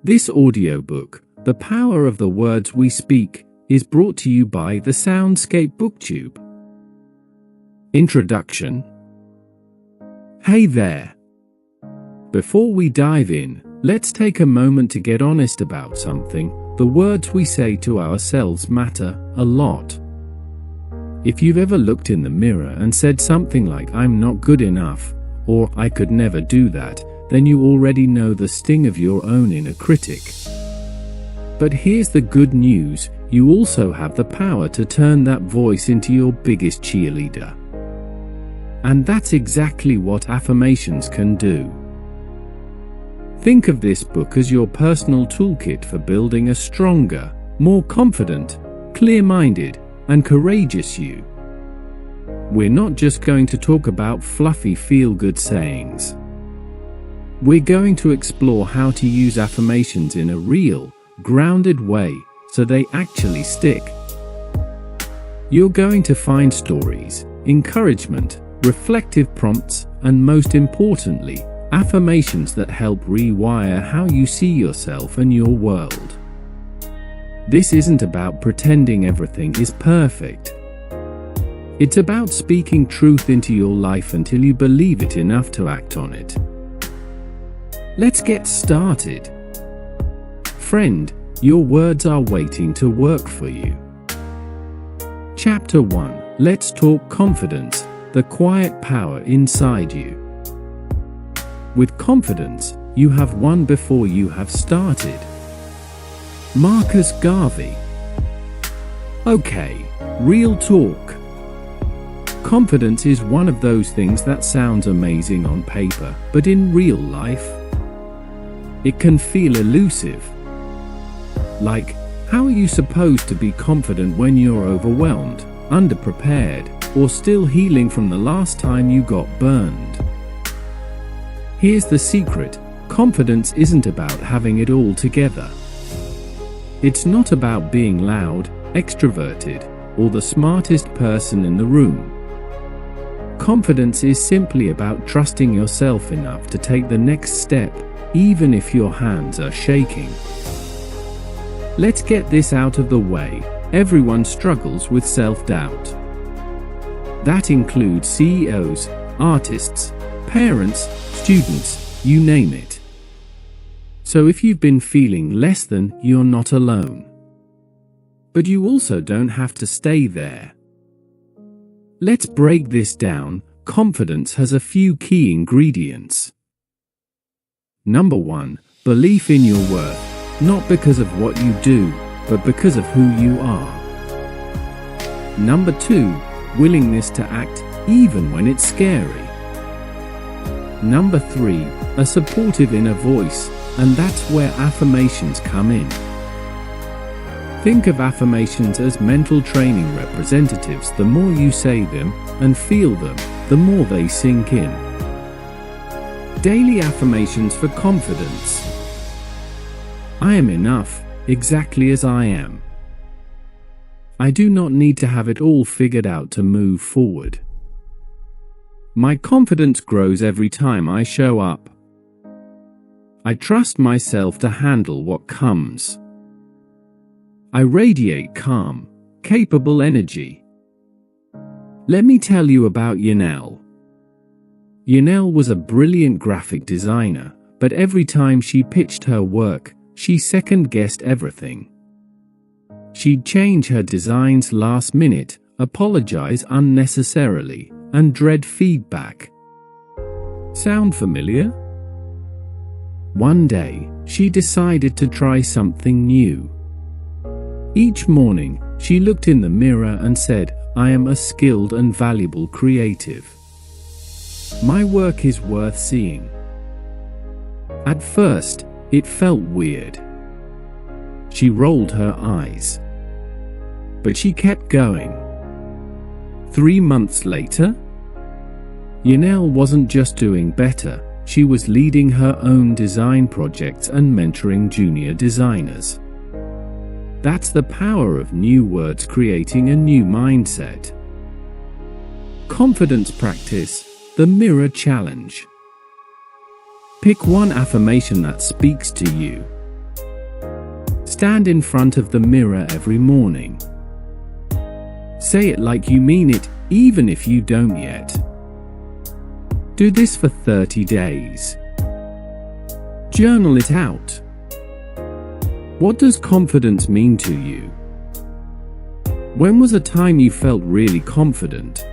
This audiobook, The Power of the Words We Speak, is brought to you by the Soundscape Booktube. Introduction. Hey there. Before we dive in, let's take a moment to get honest about something. The words we say to ourselves matter a lot. If you've ever looked in the mirror and said something like, "I'm not good enough," or "I could never do that," then you already know the sting of your own inner critic. But here's the good news, you also have the power to turn that voice into your biggest cheerleader. And that's exactly what affirmations can do. Think of this book as your personal toolkit for building a stronger, more confident, clear-minded, and courageous you. We're not just going to talk about fluffy feel-good sayings. We're going to explore how to use affirmations in a real, grounded way so they actually stick. You're going to find stories, encouragement, reflective prompts, and most importantly, affirmations that help rewire how you see yourself and your world. This isn't about pretending everything is perfect. It's about speaking truth into your life until you believe it enough to act on it. Let's get started. Friend, your words are waiting to work for you. Chapter 1. Let's talk confidence, the quiet power inside you. With confidence, you have won before you have started. Marcus Garvey. Okay, real talk. Confidence is one of those things that sounds amazing on paper, but in real life, it can feel elusive. Like, how are you supposed to be confident when you're overwhelmed, underprepared, or still healing from the last time you got burned? Here's the secret: confidence isn't about having it all together. It's not about being loud, extroverted, or the smartest person in the room. Confidence is simply about trusting yourself enough to take the next step, even if your hands are shaking. Let's get this out of the way. Everyone struggles with self-doubt. That includes CEOs, artists, parents, students, you name it. So if you've been feeling less than, you're not alone. But you also don't have to stay there. Let's break this down. Confidence has a few key ingredients. Number 1, belief in your worth, not because of what you do, but because of who you are. Number 2, willingness to act even when it's scary. Number 3, a supportive inner voice, and that's where affirmations come in. Think of affirmations as mental training representatives. The more you say them and feel them, the more they sink in. Daily affirmations for confidence. I am enough, exactly as I am. I do not need to have it all figured out to move forward. My confidence grows every time I show up. I trust myself to handle what comes. I radiate calm, capable energy. Let me tell you about Yanel. Yanel was a brilliant graphic designer, but every time she pitched her work, she second-guessed everything. She'd change her designs last minute, apologize unnecessarily, and dread feedback. Sound familiar? One day, she decided to try something new. Each morning, she looked in the mirror and said, "I am a skilled and valuable creative. My work is worth seeing." At first, it felt weird. She rolled her eyes. But she kept going. 3 months later, Yanel wasn't just doing better, she was leading her own design projects and mentoring junior designers. That's the power of new words creating a new mindset. Confidence practice, the mirror challenge. Pick one affirmation that speaks to you. Stand in front of the mirror every morning. Say it like you mean it, even if you don't yet. Do this for 30 days. Journal it out. What does confidence mean to you? When was a time you felt really confident?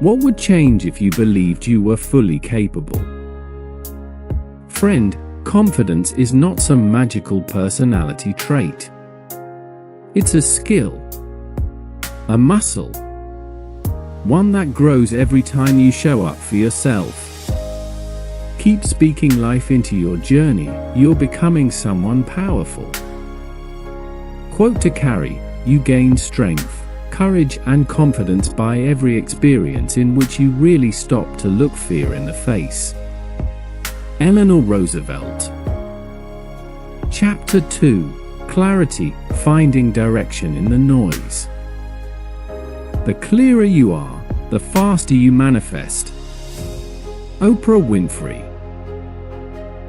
What would change if you believed you were fully capable? Friend, confidence is not some magical personality trait. It's a skill, a muscle, one that grows every time you show up for yourself. Keep speaking life into your journey, you're becoming someone powerful. Quote to carry, you gain strength, courage and confidence by every experience in which you really stop to look fear in the face. Eleanor Roosevelt. Chapter 2. Clarity, Finding Direction in the Noise. The clearer you are, the faster you manifest. Oprah Winfrey.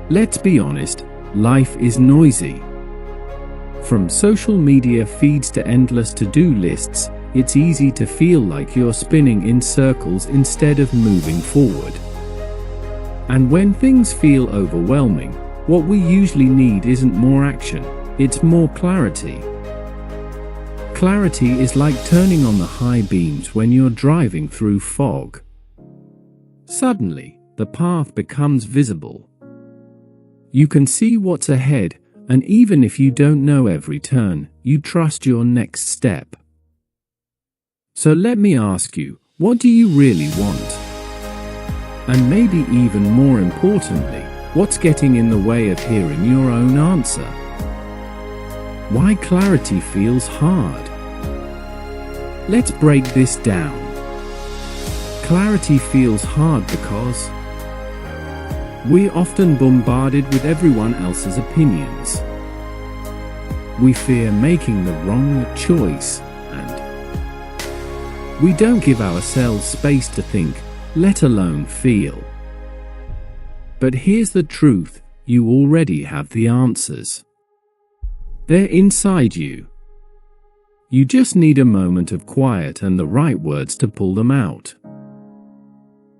Let's be honest, life is noisy. From social media feeds to endless to-do lists, it's easy to feel like you're spinning in circles instead of moving forward. And when things feel overwhelming, what we usually need isn't more action, it's more clarity. Clarity is like turning on the high beams when you're driving through fog. Suddenly, the path becomes visible. You can see what's ahead, and even if you don't know every turn, you trust your next step. So let me ask you, what do you really want? And maybe even more importantly, what's getting in the way of hearing your own answer? Why clarity feels hard? Let's break this down. Clarity feels hard because we're often bombarded with everyone else's opinions. We fear making the wrong choice, and we don't give ourselves space to think, let alone feel. But here's the truth, you already have the answers. They're inside you. You just need a moment of quiet and the right words to pull them out.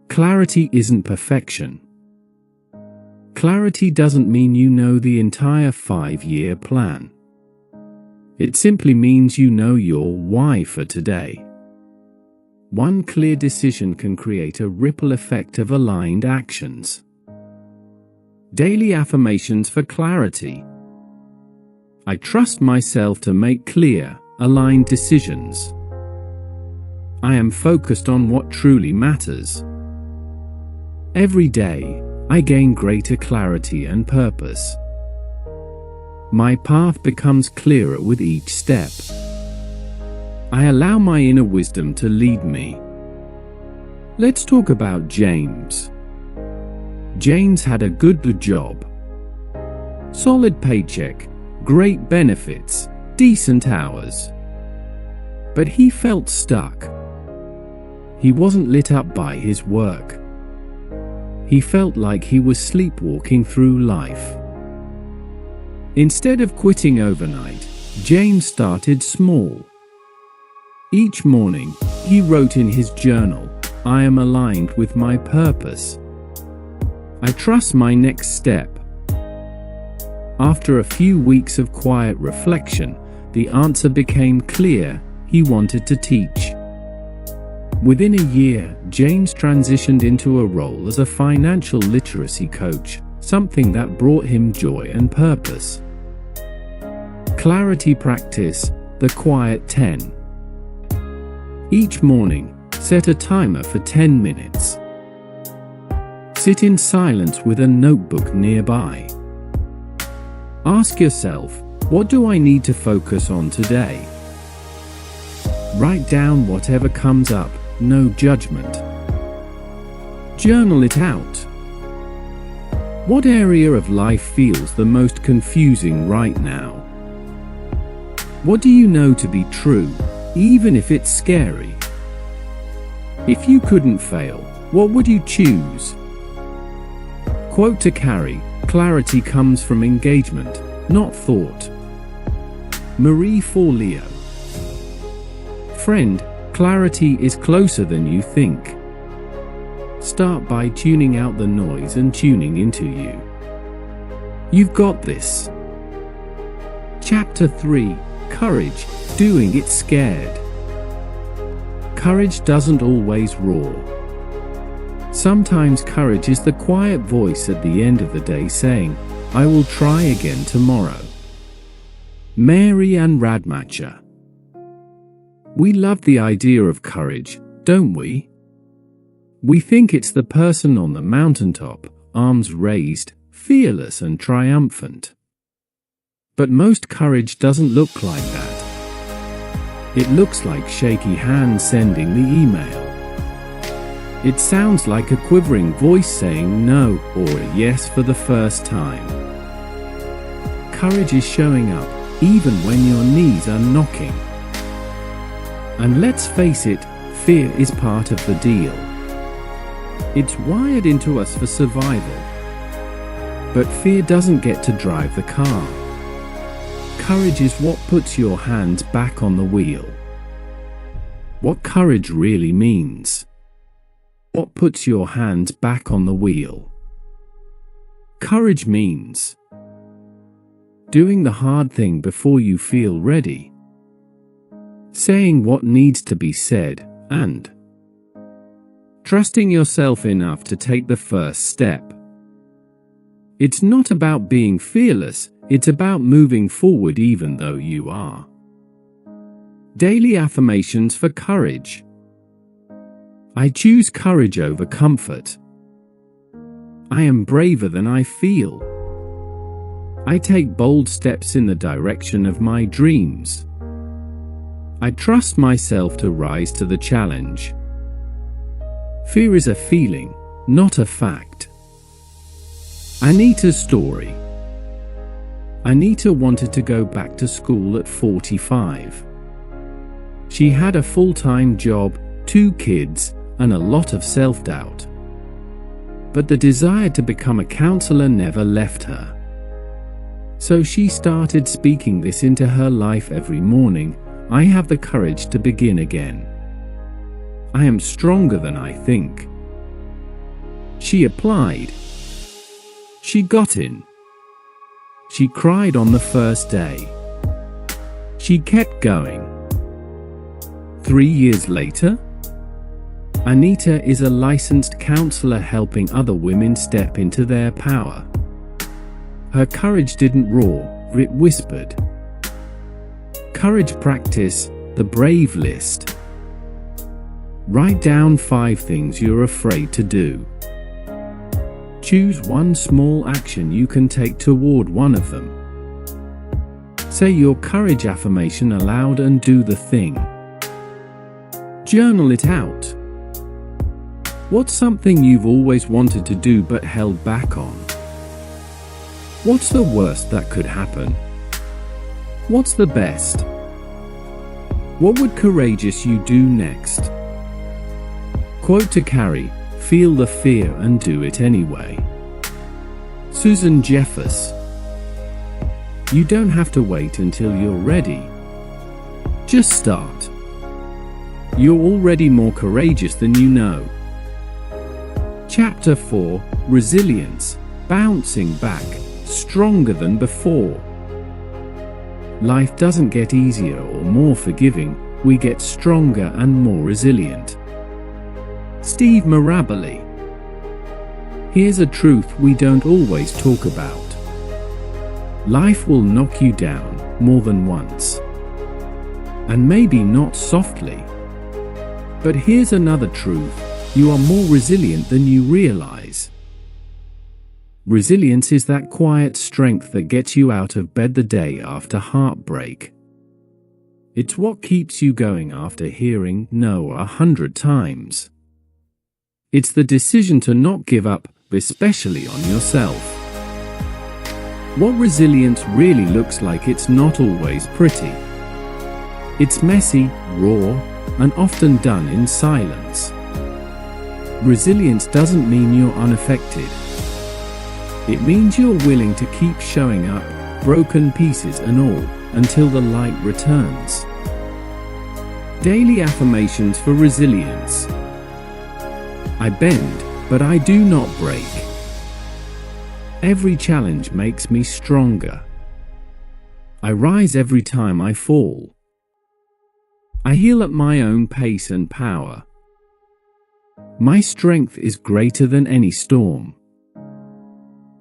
Clarity isn't perfection. Clarity doesn't mean you know the entire 5-year plan. It simply means you know your why for today. One clear decision can create a ripple effect of aligned actions. Daily affirmations for clarity. I trust myself to make clear, aligned decisions. I am focused on what truly matters. Every day, I gain greater clarity and purpose. My path becomes clearer with each step. I allow my inner wisdom to lead me. Let's talk about James. James had a good job. Solid paycheck, great benefits, decent hours. But he felt stuck. He wasn't lit up by his work. He felt like he was sleepwalking through life. Instead of quitting overnight, James started small. Each morning, he wrote in his journal, I am aligned with my purpose. I trust my next step. After a few weeks of quiet reflection, the answer became clear, he wanted to teach. Within a year, James transitioned into a role as a financial literacy coach, something that brought him joy and purpose. Clarity practice, the quiet 10. Each morning, set a timer for 10 minutes. Sit in silence with a notebook nearby. Ask yourself, what do I need to focus on today? Write down whatever comes up, no judgment. Journal it out. What area of life feels the most confusing right now? What do you know to be true, even if it's scary? If you couldn't fail, what would you choose? Quote to carry, clarity comes from engagement, not thought. Marie Forleo. Friend, clarity is closer than you think. Start by tuning out the noise and tuning into you. You've got this. Chapter 3. Courage, doing it scared. Courage doesn't always roar. Sometimes courage is the quiet voice at the end of the day saying, I will try again tomorrow. Mary Ann Radmacher. We love the idea of courage, don't we? We think it's the person on the mountaintop, arms raised, fearless and triumphant. But most courage doesn't look like that. It looks like shaky hands sending the email. It sounds like a quivering voice saying no or a yes for the first time. Courage is showing up even when your knees are knocking. And let's face it, fear is part of the deal. It's wired into us for survival. But fear doesn't get to drive the car. Courage is what puts your hands back on the wheel. What courage really means. What puts your hands back on the wheel? Courage means doing the hard thing before you feel ready, saying what needs to be said, and trusting yourself enough to take the first step. It's not about being fearless, it's about moving forward even though you are. Daily affirmations for courage. I choose courage over comfort. I am braver than I feel. I take bold steps in the direction of my dreams. I trust myself to rise to the challenge. Fear is a feeling, not a fact. Anita's story. Anita wanted to go back to school at 45. She had a full-time job, 2 kids, and a lot of self-doubt. But the desire to become a counselor never left her. So she started speaking this into her life every morning. I have the courage to begin again. I am stronger than I think. She applied. She got in. She cried on the first day. She kept going. 3 years later, Anita is a licensed counselor helping other women step into their power. Her courage didn't roar, it whispered. Courage practice, the brave list. Write down 5 things you're afraid to do. Choose one small action you can take toward one of them. Say your courage affirmation aloud and do the thing. Journal it out. What's something you've always wanted to do but held back on? What's the worst that could happen? What's the best? What would courageous you do next? Quote to carry, feel the fear and do it anyway. Susan Jeffers. You don't have to wait until you're ready. Just start. You're already more courageous than you know. Chapter 4. Resilience. Bouncing back, stronger than before. Life doesn't get easier or more forgiving, we get stronger and more resilient. Steve Maraboli. Here's a truth we don't always talk about. Life will knock you down more than once. And maybe not softly. But here's another truth, you are more resilient than you realize. Resilience is that quiet strength that gets you out of bed the day after heartbreak. It's what keeps you going after hearing no 100 times. It's the decision to not give up, especially on yourself. What resilience really looks like, it's not always pretty. It's messy, raw, and often done in silence. Resilience doesn't mean you're unaffected. It means you're willing to keep showing up, broken pieces and all, until the light returns. Daily affirmations for resilience. I bend, but I do not break. Every challenge makes me stronger. I rise every time I fall. I heal at my own pace and power. My strength is greater than any storm.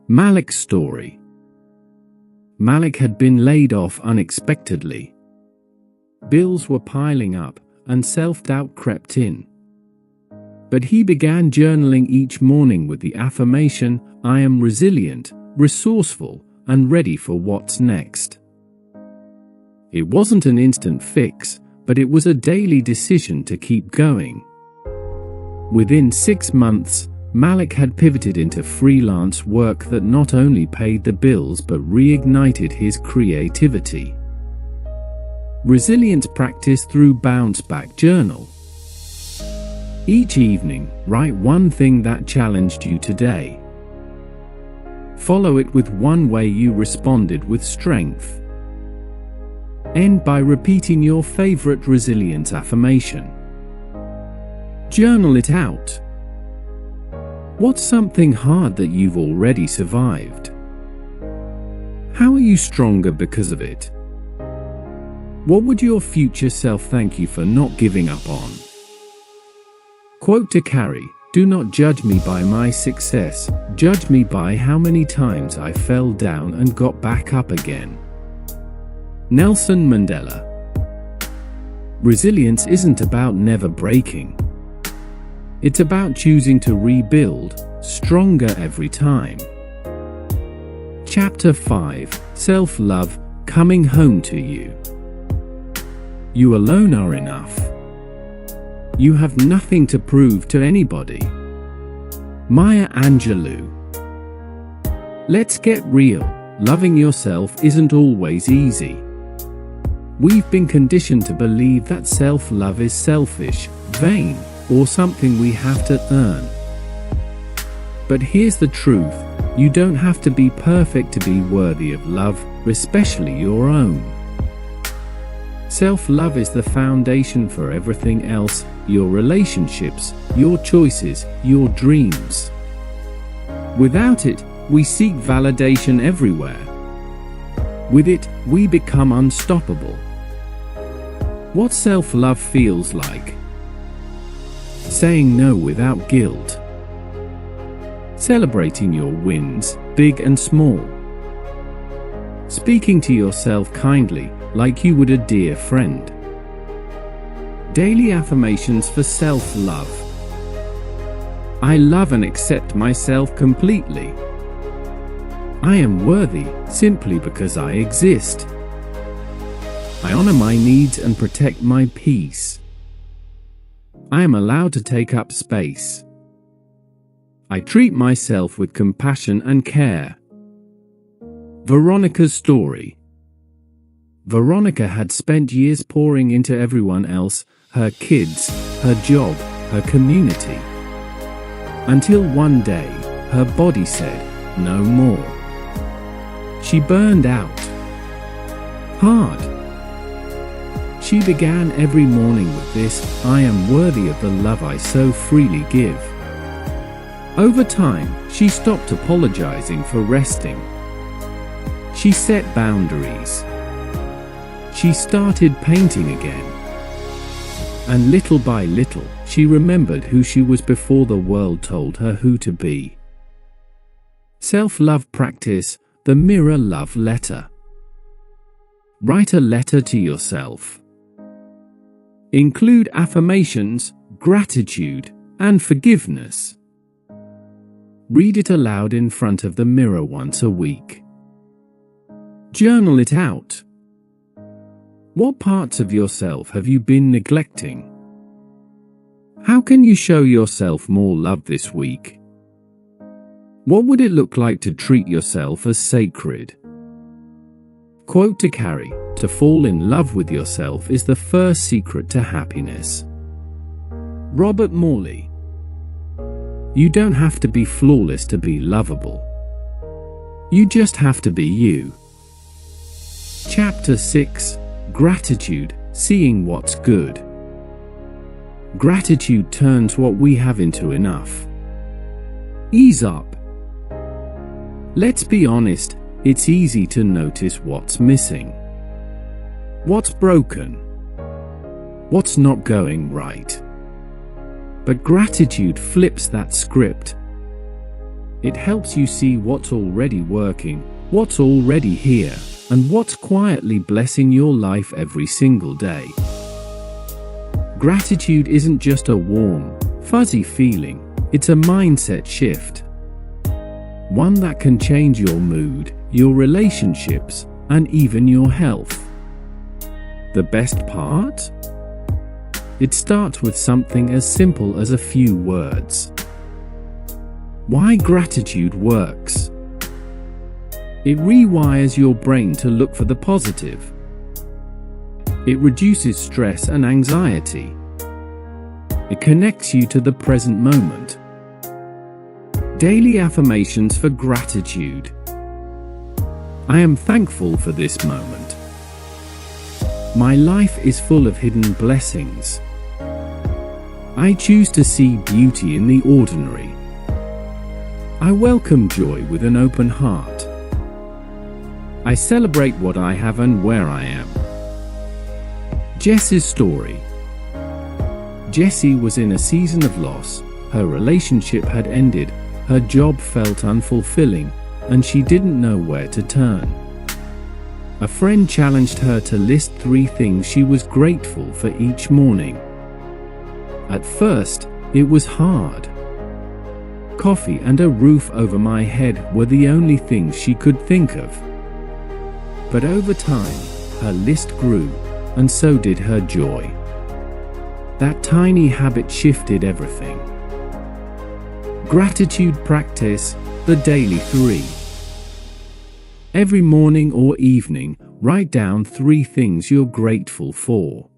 Malik's story. Malik had been laid off unexpectedly. Bills were piling up, and self-doubt crept in. But he began journaling each morning with the affirmation, I am resilient, resourceful, and ready for what's next. It wasn't an instant fix, but it was a daily decision to keep going. Within 6 months, Malik had pivoted into freelance work that not only paid the bills but reignited his creativity. Resilience practice through Bounce Back Journal. Each evening, write one thing that challenged you today. Follow it with one way you responded with strength. End by repeating your favorite resilience affirmation. Journal it out. What's something hard that you've already survived? How are you stronger because of it? What would your future self thank you for not giving up on? Quote to carry, do not judge me by my success, judge me by how many times I fell down and got back up again. Nelson Mandela. Resilience isn't about never breaking. It's about choosing to rebuild, stronger every time. Chapter 5, Self-Love, Coming Home to You. You alone are enough. You have nothing to prove to anybody. Maya Angelou. Let's get real, loving yourself isn't always easy. We've been conditioned to believe that self-love is selfish, vain, or something we have to earn. But here's the truth, you don't have to be perfect to be worthy of love, especially your own. Self-love is the foundation for everything else, your relationships, your choices, your dreams. Without it, we seek validation everywhere. With it, we become unstoppable. What self-love feels like. Saying no without guilt. Celebrating your wins, big and small. Speaking to yourself kindly, like you would a dear friend. Daily affirmations for self-love. I love and accept myself completely. I am worthy simply because I exist. I honor my needs and protect my peace. I am allowed to take up space. I treat myself with compassion and care. Veronica's story. Veronica had spent years pouring into everyone else, her kids, her job, her community. Until one day, her body said, no more. She burned out. Hard. She began every morning with this, I am worthy of the love I so freely give. Over time, she stopped apologizing for resting. She set boundaries. She started painting again. And little by little, she remembered who she was before the world told her who to be. Self-love practice, the mirror love letter. Write a letter to yourself. Include affirmations, gratitude, and forgiveness. Read it aloud in front of the mirror once a week. Journal it out. What parts of yourself have you been neglecting? How can you show yourself more love this week? What would it look like to treat yourself as sacred? Quote to carry, to fall in love with yourself is the first secret to happiness. Robert Morley. You don't have to be flawless to be lovable. You just have to be you. Chapter 6: Gratitude, Seeing What's Good. Gratitude turns what we have into enough. Ease up. Let's be honest, it's easy to notice what's missing. What's broken? What's not going right? But gratitude flips that script. It helps you see what's already working, what's already here, and what's quietly blessing your life every single day. Gratitude isn't just a warm, fuzzy feeling, it's a mindset shift. One that can change your mood, your relationships, and even your health. The best part? It starts with something as simple as a few words. Why gratitude works. It rewires your brain to look for the positive. It reduces stress and anxiety. It connects you to the present moment. Daily affirmations for gratitude. I am thankful for this moment. My life is full of hidden blessings. I choose to see beauty in the ordinary. I welcome joy with an open heart. I celebrate what I have and where I am. Jess's story. Jessie was in a season of loss. Her relationship had ended, her job felt unfulfilling, and she didn't know where to turn. A friend challenged her to list 3 things she was grateful for each morning. At first, it was hard. Coffee and a roof over my head were the only things she could think of. But over time, her list grew, and so did her joy. That tiny habit shifted everything. Gratitude practice, the daily 3. Every morning or evening, write down 3 things you're grateful for.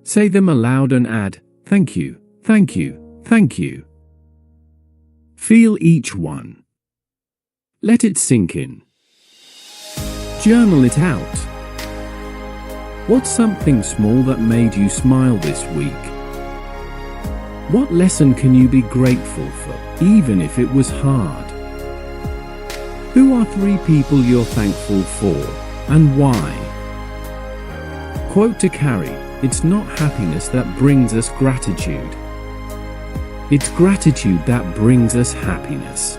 Say them aloud and add, thank you, thank you, thank you. Feel each one. Let it sink in. Journal it out. What's something small that made you smile this week? What lesson can you be grateful for, even if it was hard? Who are 3 people you're thankful for, and why? Quote to carry, it's not happiness that brings us gratitude. It's gratitude that brings us happiness.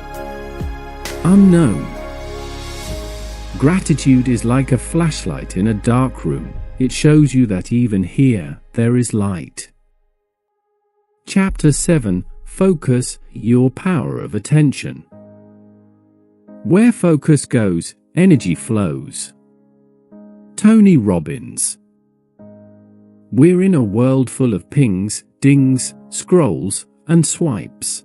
Unknown. Gratitude is like a flashlight in a dark room. It shows you that even here, there is light. Chapter 7: Focus, Your Power of Attention. Where focus goes, energy flows. Tony Robbins. We're in a world full of pings, dings, scrolls, and swipes.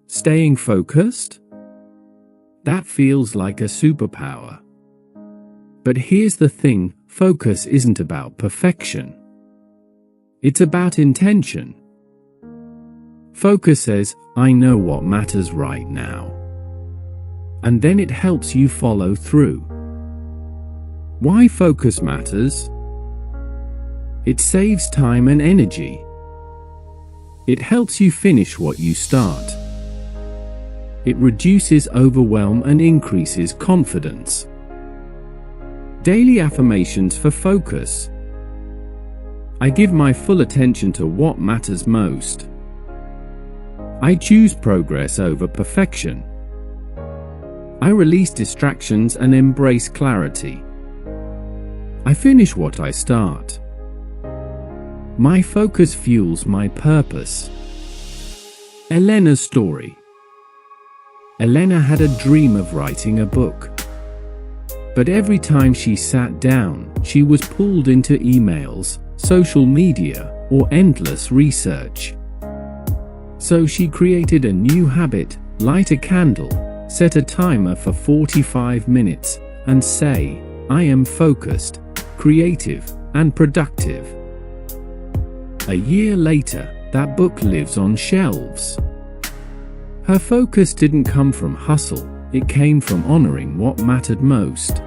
Staying focused? That feels like a superpower. But here's the thing, focus isn't about perfection. It's about intention. Focus says, I know what matters right now. And then it helps you follow through. Why focus matters? It saves time and energy. It helps you finish what you start. It reduces overwhelm and increases confidence. Daily affirmations for focus. I give my full attention to what matters most. I choose progress over perfection. I release distractions and embrace clarity. I finish what I start. My focus fuels my purpose. Elena's story. Elena had a dream of writing a book. But every time she sat down, she was pulled into emails, social media, or endless research. So she created a new habit: light a candle, set a timer for 45 minutes, and say, I am focused, creative, and productive. A year later, that book lives on shelves. Her focus didn't come from hustle, it came from honoring what mattered most.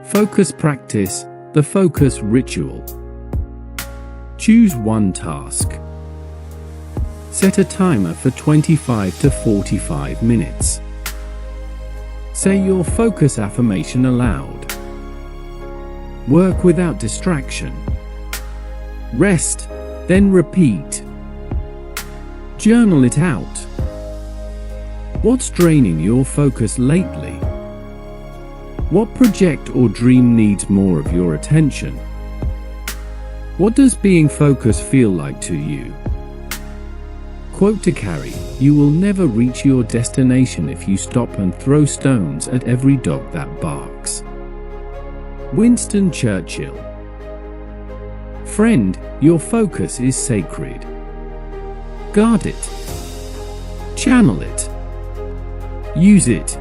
Focus practice, the focus ritual. Choose one task. Set a timer for 25 to 45 minutes. Say your focus affirmation aloud. Work without distraction. Rest, then repeat. Journal it out. What's draining your focus lately? What project or dream needs more of your attention? What does being focused feel like to you? Quote to carry: you will never reach your destination if you stop and throw stones at every dog that barks. Winston Churchill. Friend, your focus is sacred. Guard it. Channel it. Use it.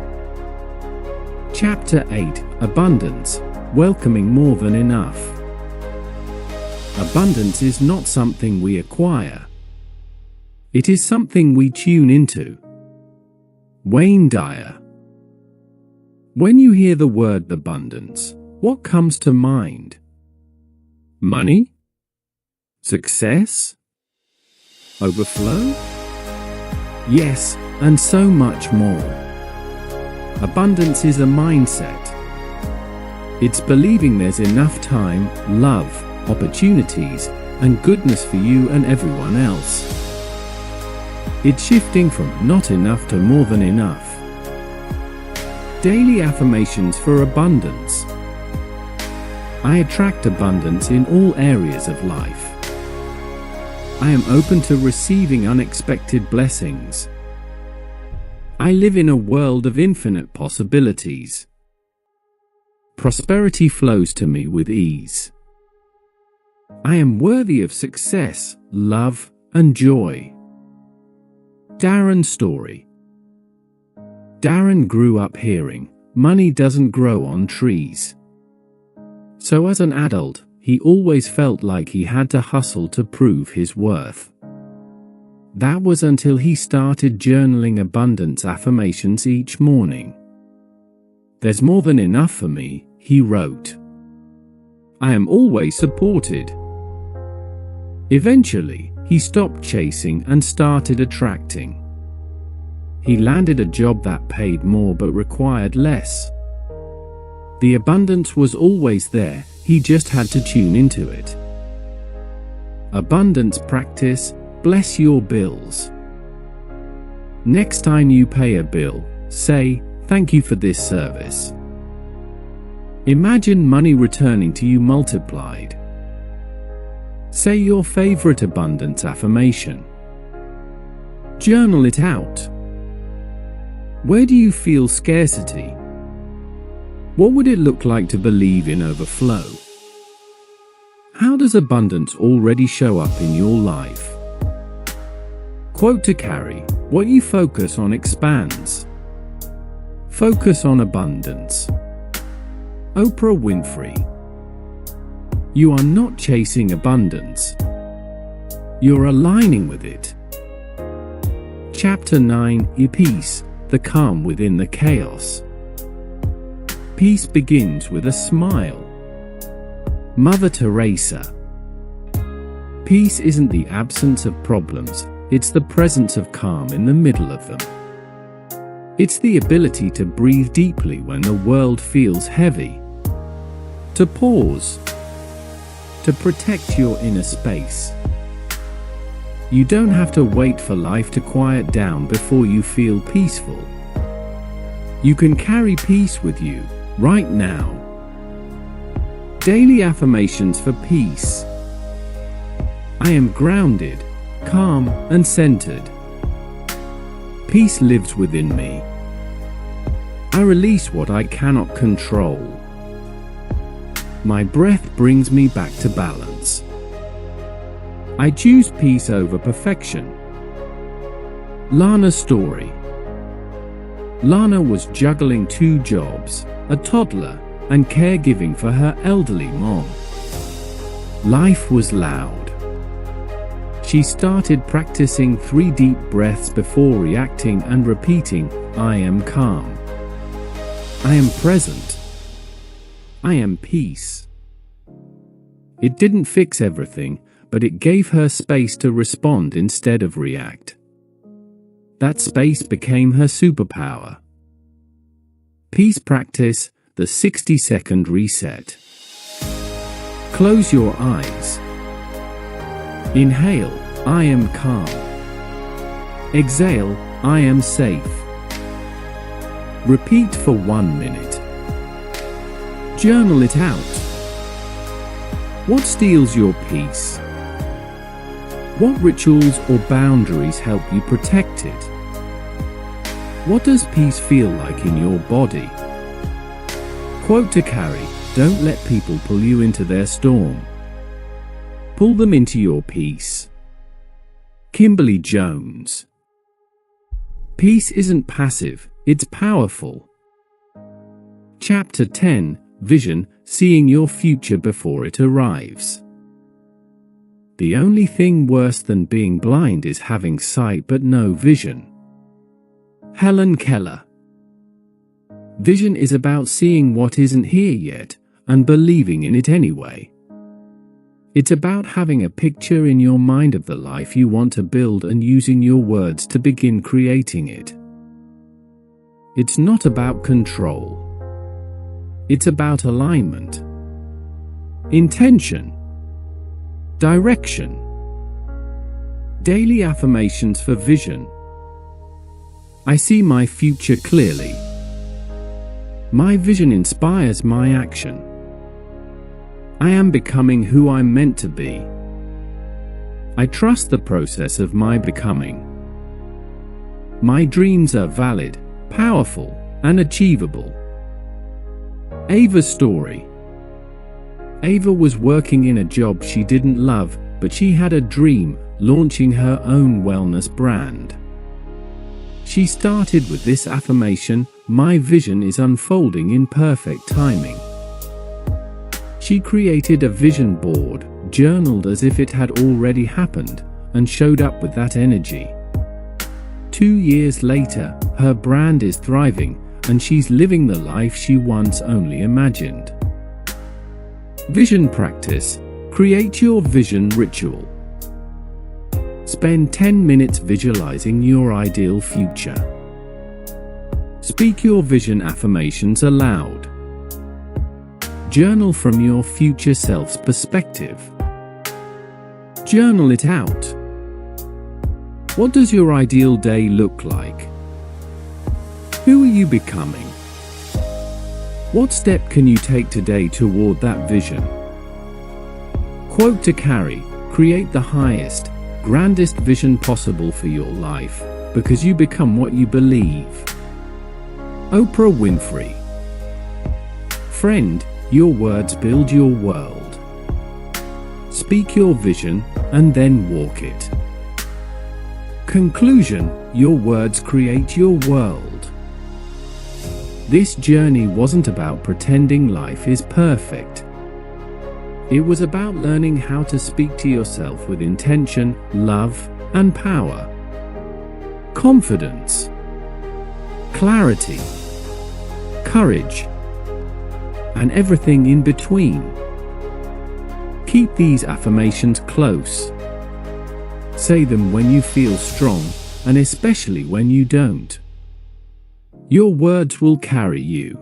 Chapter 8: Abundance, welcoming more than enough. Abundance is not something we acquire. It is something we tune into. Wayne Dyer. When you hear the word abundance, what comes to mind? Money? Success? Overflow? Yes, and so much more. Abundance is a mindset. It's believing there's enough time, love, opportunities, and goodness for you and everyone else. It's shifting from not enough to more than enough. Daily affirmations for abundance. I attract abundance in all areas of life. I am open to receiving unexpected blessings. I live in a world of infinite possibilities. Prosperity flows to me with ease. I am worthy of success, love, and joy. Darren's story. Darren grew up hearing, money doesn't grow on trees. So as an adult, he always felt like he had to hustle to prove his worth. That was until he started journaling abundance affirmations each morning. There's more than enough for me, he wrote. I am always supported. Eventually, he stopped chasing and started attracting. He landed a job that paid more but required less. The abundance was always there, he just had to tune into it. Abundance practice, bless your bills. Next time you pay a bill, say, thank you for this service. Imagine money returning to you multiplied. Say your favorite abundance affirmation. Journal it out. Where do you feel scarcity? What would it look like to believe in overflow? How does abundance already show up in your life? Quote to carry: what you focus on expands. Focus on abundance. Oprah Winfrey. You are not chasing abundance. You're aligning with it. Chapter 9: Peace, the calm within the chaos. Peace begins with a smile. Mother Teresa. Peace isn't the absence of problems, it's the presence of calm in the middle of them. It's the ability to breathe deeply when the world feels heavy. To pause. To protect your inner space. You don't have to wait for life to quiet down before you feel peaceful. You can carry peace with you, right now. Daily affirmations for peace. I am grounded, calm, and centered. Peace lives within me. I release what I cannot control. My breath brings me back to balance. I choose peace over perfection. Lana's story. Lana was juggling 2 jobs, a toddler, and caregiving for her elderly mom. Life was loud. She started practicing 3 deep breaths before reacting and repeating, I am calm. I am present. I am peace. It didn't fix everything, but it gave her space to respond instead of react. That space became her superpower. Peace practice, the 60-second reset. Close your eyes. Inhale, I am calm. Exhale, I am safe. Repeat for 1 minute. Journal it out. What steals your peace? What rituals or boundaries help you protect it? What does peace feel like in your body? Quote to carry: don't let people pull you into their storm. Pull them into your peace. Kimberly Jones. Peace isn't passive, it's powerful. Chapter 10: Vision, seeing your future before it arrives. The only thing worse than being blind is having sight but no vision. Helen Keller. Vision is about seeing what isn't here yet, and believing in it anyway. It's about having a picture in your mind of the life you want to build and using your words to begin creating it. It's not about control. It's about alignment, intention, direction. Daily affirmations for vision. I see my future clearly. My vision inspires my action. I am becoming who I'm meant to be. I trust the process of my becoming. My dreams are valid, powerful, and achievable. Ava's story. Ava was working in a job she didn't love, but she had a dream, launching her own wellness brand. She started with this affirmation: my vision is unfolding in perfect timing. She created a vision board, journaled as if it had already happened, and showed up with that energy. 2 years later, her brand is thriving, and she's living the life she once only imagined. Vision practice. Create your vision ritual. Spend 10 minutes visualizing your ideal future. Speak your vision affirmations aloud. Journal from your future self's perspective. Journal it out. What does your ideal day look like? Who are you becoming? What step can you take today toward that vision? Quote to carry: create the highest, grandest vision possible for your life, because you become what you believe. Oprah Winfrey. Friend, your words build your world. Speak your vision, and then walk it. Conclusion: your words create your world. This journey wasn't about pretending life is perfect. It was about learning how to speak to yourself with intention, love, and power. Confidence, clarity, courage, and everything in between. Keep these affirmations close. Say them when you feel strong, and especially when you don't. Your words will carry you.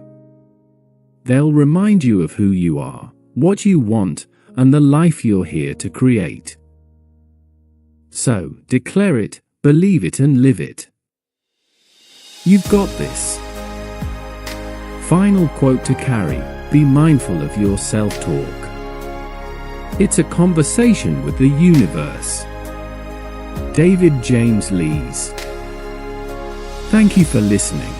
They'll remind you of who you are, what you want, and the life you're here to create. So, declare it, believe it, and live it. You've got this. Final quote to carry: be mindful of your self-talk. It's a conversation with the universe. David James Lees. Thank you for listening.